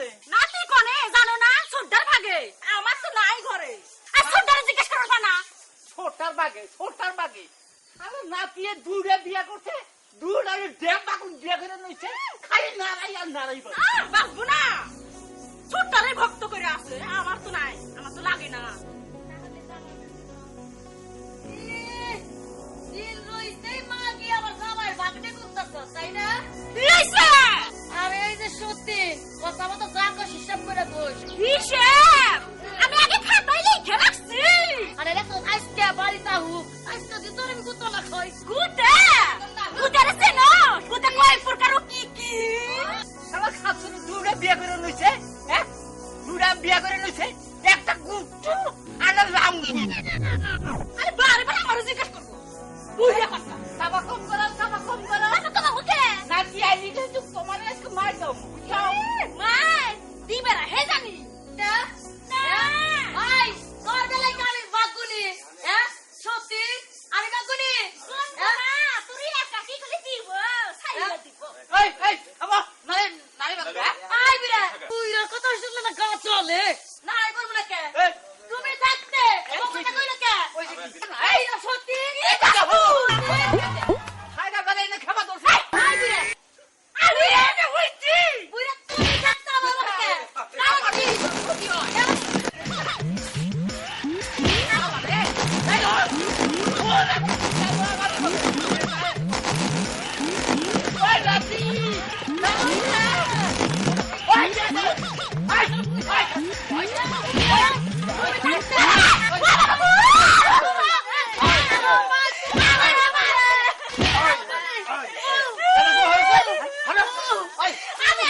কনে নাতি কনে জানো না ছোটদার ভাগে আমার তো নাই ঘরে আর ছোটদার জিজ্ঞেস করবা না ছোটার বাগে আরে নাতিয়ে দুইটা বিয়া করছে দুইটা ড্যাম বাকুন বিয়া করে নইছে খালি নারাই আর নারাই বলে বাসবো না ছোটদারে ভক্ত করে আছে আমার তো নাই আমার তো লাগে না দিল রইছে মা কি আমার জামাই ভাগনে করতেছ তাই না দিছে আরে এই যে সত্যি কথা মতো জাগ হিসাব করে বস হিসেব আমি আগে খাতায় লিখে রাখছি আরে দেখো আজকে বাড়িতে হুক আজকে দি তোর আমি গুতো না খাই গুতে গুতেরে চেনো গুতে কয় প্রকার কি কি আমার খাচ্ছে দুইটা বিয়া করে নইছে হ্যাঁ দুইটা বিয়া করে নইছে একটা গুট্টু আর রাম আরে বারে বারে আমার জিজ্ঞেস করবো বুঝলে কথা সাবা কম করো তোমার মুখে নাতি আইলি তো তোমার আজকে মার দাও যাও মাই দিবে না হে জানি না ভাই তোর বেলায় আমি বাগুনি হ্যাঁ সত্যি আমি বাগুনি তুই একা কি করে দিব ছাইলা দিব এই আমা নারে বাবা আই বিরা তুই এর কথা শুনলে না গা চলে না আই করব না কে এই তুমি থাকতে কথা কইলে কে ওই যে এই সত্যি খাইনা গলে না খাবা তোর আই বিরা আমি এটা হইছি বুইরা তুমি থাকতে আমার কে রাখি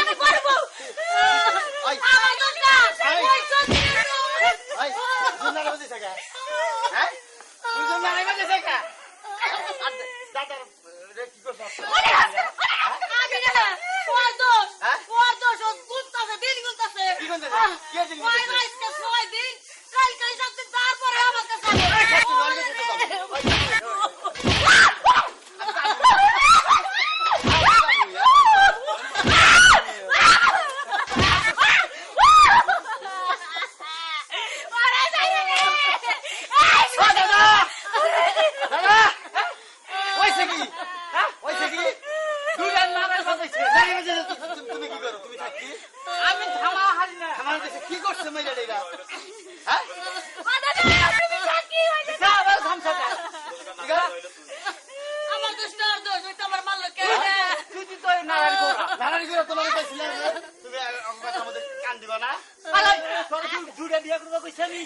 আমি করব আমার দোস্তা ওই সত্যি আমি থামা হারি না কি করছে মেয়েটা আমার দোষ না দোষ ওই তো আমার মারলো কে তুই তো নারায়ণ গোরা নারায়ণ করে তোমাকে চাইছিলাম তুমি আমাদের কান দিবা না তোর জুড়ে বিয়ে করবো কইছি আমি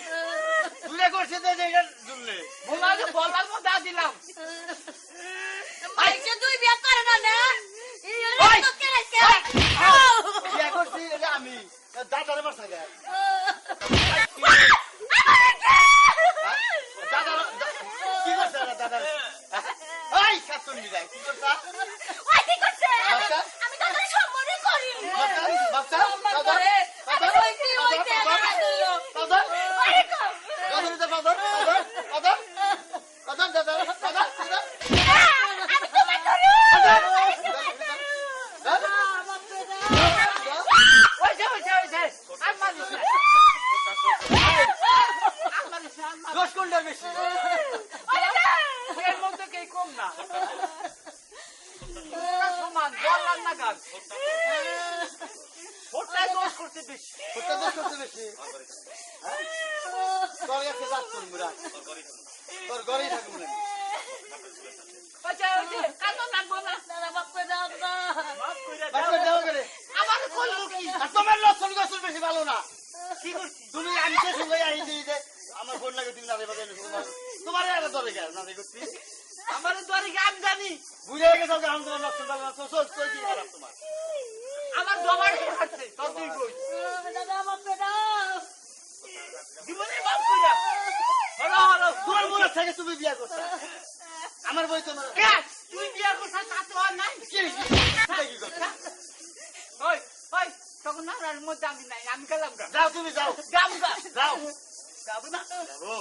দূরে করছে যে এটা জুড়লে বোমাকে বলবার মধ্যে দিলাম মাইকে দুই বিয়ে করে না না ওই! বিয়ে করছি এটা আমি দাদারে মারছে গা দাদা কি করছে দাদা ওই কাতুন দিলাই কি করছা ওই কি করছে বাচ্চা? আমি তো তোর সম্মানই করি বাচ্চা দাদা আরে ওই কি হইছে দাদা দিলো দাদা আরে কম আমি তোমার ধরে ওই যে আর মারিস না দোষ কোনটা বেশি এর মধ্যে কে কম না সমান বললাম না গাছ ওটাই দোষ করতে বেশি ওটা দোষ করতে বেশি তোর কাছে যাচ্ছ মুরা তোর ঘরেই থাকবো না আচ্ছা ওই যে কাজ লাগবো না দাদা বাপ করে দাও না মাফ করে বাচ্চা দাও দেওয়া করে আমার করলো কি আর তোমার লক্ষণ গোসল বেশি ভালো না কি করছি তুমি আমি তো সঙ্গে আই দিই যে আমার বোন লাগে তুমি নারে বাজাই তোমার আগে ধরে গেল না করছি আমার দ্বারে গান জানি বুঝে গেছে যে আমি তোমার লক্ষণ ভালো না তো চল চল কি খারাপ তোমার আমার দমার আছে সব তুই কই দাদা বাপ করে দাও জীবনে মাফ করে হলো হলো তোমার মনে থেকে তুমি বিয়া করছো আমার বই তোমার কে তুই বিয়া করছ তা তো আর নাই কি কি করছো ওই ওই তখন না আর মধ্যে আমি নাই আমি গেলাম গা যাও তুমি যাও গাম গা যাও যাবো না যাবো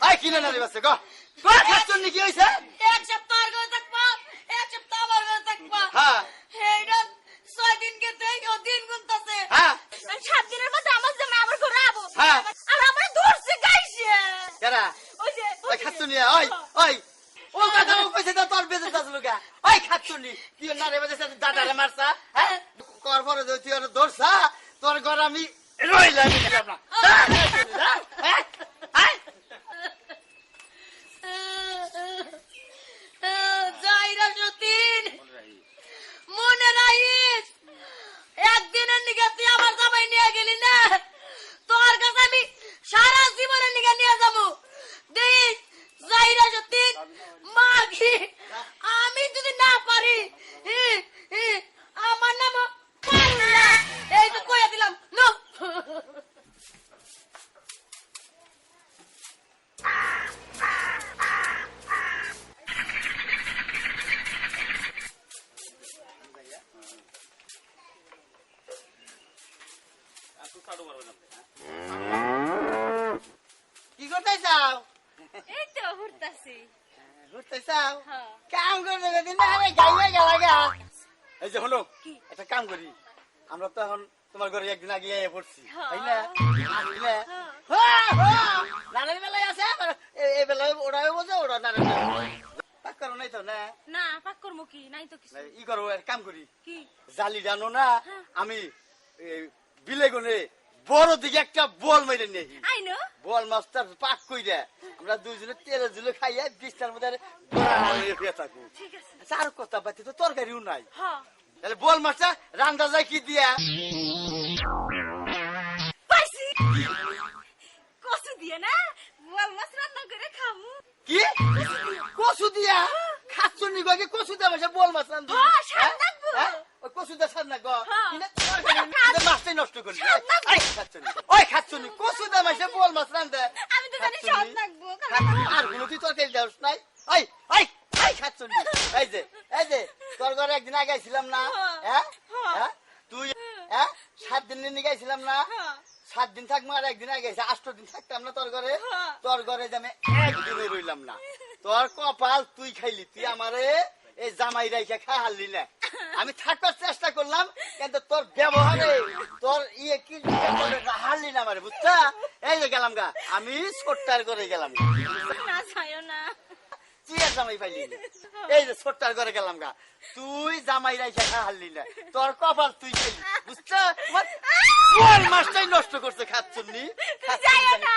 আই কিনে নারে বাসে গো তোর খাচ্ছন কি হইছে এক সপ্তাহ আগে থাকবা এক সপ্তাহ আগে থাকবা হ্যাঁ এইটা 6 দিন কে দেই ও দিন গুনতাছে হ্যাঁ না রে বাজে দাদারে মারছা হ্যাঁ কর পরে তুই ওরে ধরছা তোর ঘর আমি রইলাম না যাইরা সতীন মনে রাখিস একদিনের নিকে তুই আমার জামাই নিয়ে গেলি না তোর কাছে আমি সারা জীবনের নিকে নিয়ে যাবো দেখ যাইরা সতীন মাগি আমি যদি না পারি আমার নাম পাল্লা এই তো কইয়া দিলাম নো কি করতে চাও এই তো ঘুরতাছি ঘুরতে চাও হ্যাঁ। কাম করতে দিন না আমি গাইবে গেলাগা এই যে হলো একটা কাম করি আমরা তো এখন তোমার ঘরে একদিন আগে এসে পড়ছি তাই না আসলে নানের বেলায় আছে আবার এই বেলায় ওরাও বোঝে ওরা নানের বেলায় পাক করো নাই তো না না পাক করবো কি নাই তো কিছু ই করো এক কাম করি কি জালি জানো না আমি বিলে গনে বড় দিকে একটা বল মেরে নেই আইনো বল মাস্টার পাক কইরা আমরা দুইজনে তেলে জুলে খাইয়া বিছটার মধ্যে শুয়ে থাকবো ঠিক আছে আচ্ছা আর কথা বাতি তো তরকারিও নাই হ্যাঁ তাহলে বল মাস্টার রান্দা যায় কি দিয়া পাইছি কসু দিয়ে না বল মাছ রান্না করে খামু কি কচু দিয়া খাচ্ছ নি গো কচু দেওয়া বসে বল মাছ রান্ধি হ্যাঁ, স্বাদ লাগবো। ওই কচু দিয়ে স্বাদ না গো হ্যাঁ। কিনা তরকারি মাছটাই নষ্ট করলি ওই খাচ্ছ নি কচু দেওয়া বসে বল মাছ রান্ধে আমি তো জানি স্বাদ লাগবো আর কোনো তুই তরকারি দেওয়াস নাই ওই ওই ওই খাচ্ছ নি এই যে তোর ঘরে একদিন আগে আইছিলাম না হ্যাঁ হ্যাঁ তুই হ্যাঁ 7 দিন নিয়ে গেছিলাম না 7 দিন থাকবো আর একদিন আগে 8 দিন থাকতাম না তোর ঘরে যে আমি একদিনে রইলাম না তোর কপাল তুই খাইলি তুই আমারে এই জামাই রাইখা খাই হারলি না আমি থাকার চেষ্টা করলাম কিন্তু তোর ব্যবহারে তোর ইয়ে কি হারলি না আমারে বুঝছা এই যে গেলাম গা আমি ছোট্টার করে গেলাম না ছায়ো না চিয়ার জামাই পাইলি না এই যে ছোট্টার করে গেলাম গা তুই জামাই রাইখা খাই হারলি না তোর কপাল তুই খেলি বুঝছা বল মাছটাই নষ্ট করছে খাচ্ছনি যাইও না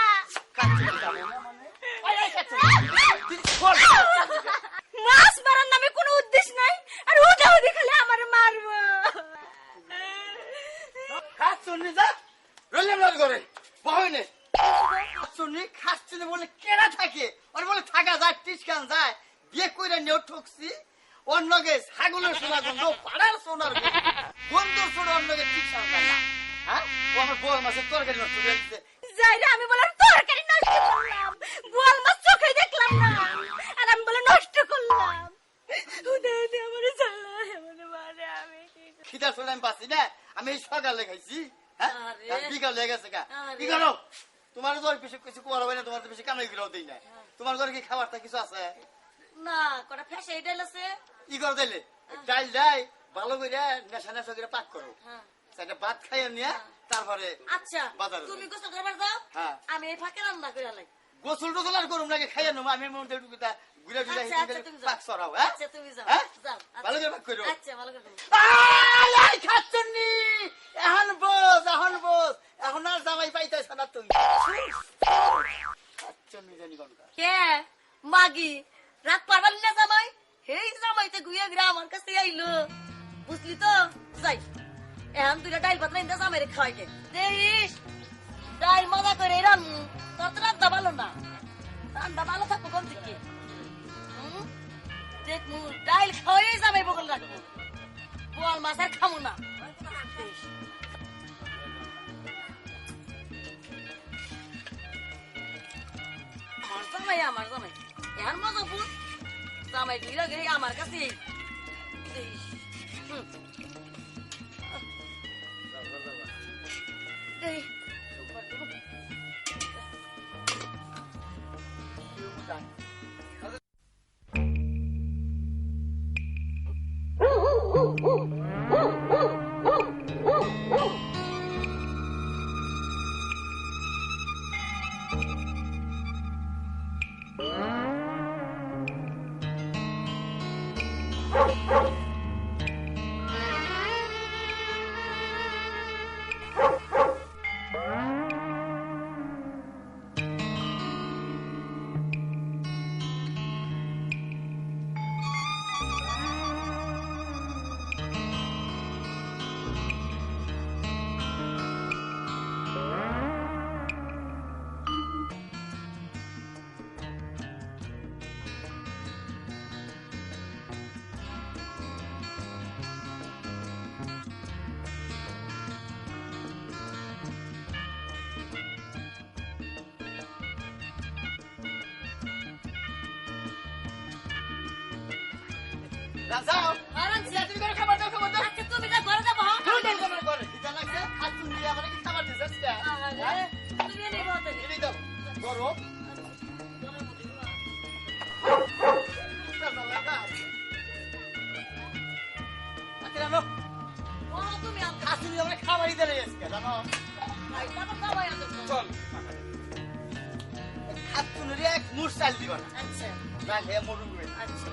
মাছ মারার নামে কোনো উদ্দেশ্য নাই আর ওটা ওদি খালি আমার মারবো খাচ্ছনি যা রইলাম না ঘরে বহনে খাচ্ছনি খাচ্ছনি বলে কেনা থাকে আর বলে থাকা যায় টিসকান যায় বিয়ে কইরা নিয়েও ঠকছি অন্যকে ছাগলের সোনা গন্ধ পাড়ার সোনার গন্ধ সোনা অন্যকে টিসকান যায় না হ্যাঁ ও আমার বল মাছের তরকারি নষ্ট করে দিচ্ছে যাইলে আমি বললাম তরকারি নষ্ট করলাম বোয়াল মাছ চোখে দেখলাম না আর আমি বলে নষ্ট করলাম উদয় আমার জ্বালা আমার মারে আমি খিদা সোনা আমি পাচ্ছি না আমি এই সকালে খাইছি হ্যাঁ আরে। আর বিকাল লেগে গেছে গা আরে। কি করো তোমার তো বেশি কিছু করা হয় না তোমার তো বেশি কামাই করেও দিই না তোমার ঘরে কি খাবারটা কিছু আছে না কটা ফেসে ডাল আছে কি করে দিলে ডাল ডাই ভালো করে নেশা নেশা করে পাক করো হ্যাঁ সেটা ভাত খাইয়ে নিয়ে তারপরে আচ্ছা বাজারে তুমি যাই। গোসল করবার যাও হ্যাঁ। আমি এই ফাঁকে রান্না করে লাই গোসল টোসল আর করুম নাকি খাইয়ে নেবো আমি মধ্যে ঢুকে ঘুরে ঘুরে আচ্ছা, আচ্ছা, তুমি যাও। পাক সরাও হ্যাঁ আচ্ছা তুমি যাও হ্যাঁ? যাও ভালো করে পাক করো আচ্ছা ভালো করে আই খাচ্ছনি এখন বোস এখন আর জামাই পাইতেছ না তুমি খাচ্ছনি জানি কোনটা কে মাগি রাত পারবার না জামাই এই জামাইতে গুইয়া গিরা আমার কাছে আইলো বুঝলি তো যাই এখন দুইটা ডাইল ভাত রাইন্দা জামাইরে খাওয়াইকে দেখিস ডাইল মজা করে রান তোর তো রান্না ভালো না রান্না ভালো থাকবো কোন থেকে দেখ মু ডাইল খাওয়াই জামাই বগল রাখবো বোয়াল মাছ আর খামু না দেখিস। আমার জামাই এখন মজা বুঝ জামাই ঘিরা ঘিরে আমার কাছে যাও আরামসে। তুমি করে খাবার দাও আচ্ছা, তুমি যা ঘরে যাবো, হ্যাঁ? তুমি করে করে খিদা লাগছে খাচ্ছুন দিয়ে আমার কি খাবার দিছিস কে আরে, তুমি এনে বলতে নি। এই দাও করো আচ্ছা নো ও, তুমি আমাকে খাচ্ছুন দিয়ে আমরা খাবারই দিলে আজকে জানো খাইটা তো খাওয়াই আছো। চল খাচ্ছুন রে এক মুঠ চাল দিবা না আচ্ছা, না হে মরু গুড়ে আচ্ছা।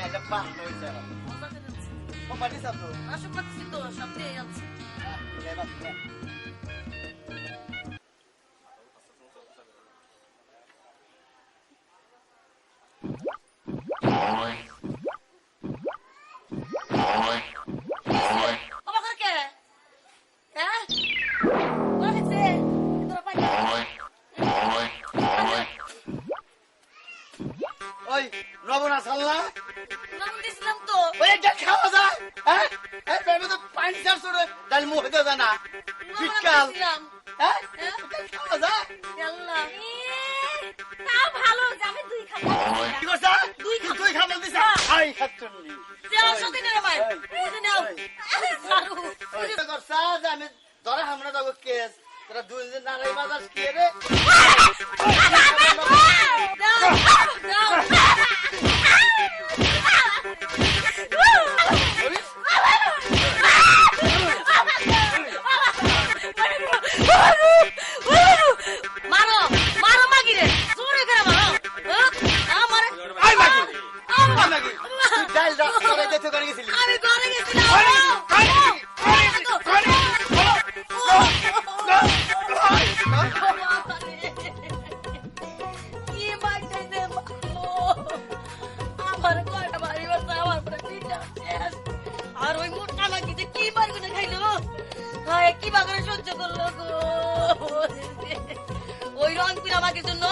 এটা বাহ হইছে আমার মজা করে দিচ্ছি। কোম্পানি সাথে আসো পাচ্ছি তো, সব দিয়ে যাচ্ছে। বাবা ঘর কে? হ্যাঁ? কোন হয়েছে? তোরা পাই না? ওই রবনা সাল্লা নাম দিছিলাম তো। ওই একটা খাওয়া যায় হ্যাঁ এই প্রেমে তো পানি চার ছোড়ে ডাল মুখে দেওয়া যায় না শীতকাল দিছিলাম। হ্যাঁ খাওয়া যায় আল্লাহ। তাও ভালো যে আমি 2 খাবো কি করছা তুই খাবার দিছা আই খাচ্ছুনি দেওয়ার সাথে নেই ভাই। বুঝে নাও। সারু। ওই করছা যে আমি ধরে আমরা যাবো কেস তোরা দুই দিন নারাই বাজার কে রে দাও, দাও। মারো, মারো মাগিরে। জোরে করে মারো। হ্যাঁ? আমারে। আই মাগি আমার। আই মাগি তুই ডাল রাস্তা করে যেতে করে গেছিলি আমি ঘরে গেছিলাম। কি মাইটাইছে মারলো। আমার কয়টা বাড়ি বাচ্চা আমার পরে পিঠা শেষ। আর ওই মোটা মাগিতে কি মারগুনে খাইলো। হায়, কি বাগানে সহ্য করলো গো। ওই রং পিরা মাগির জন্য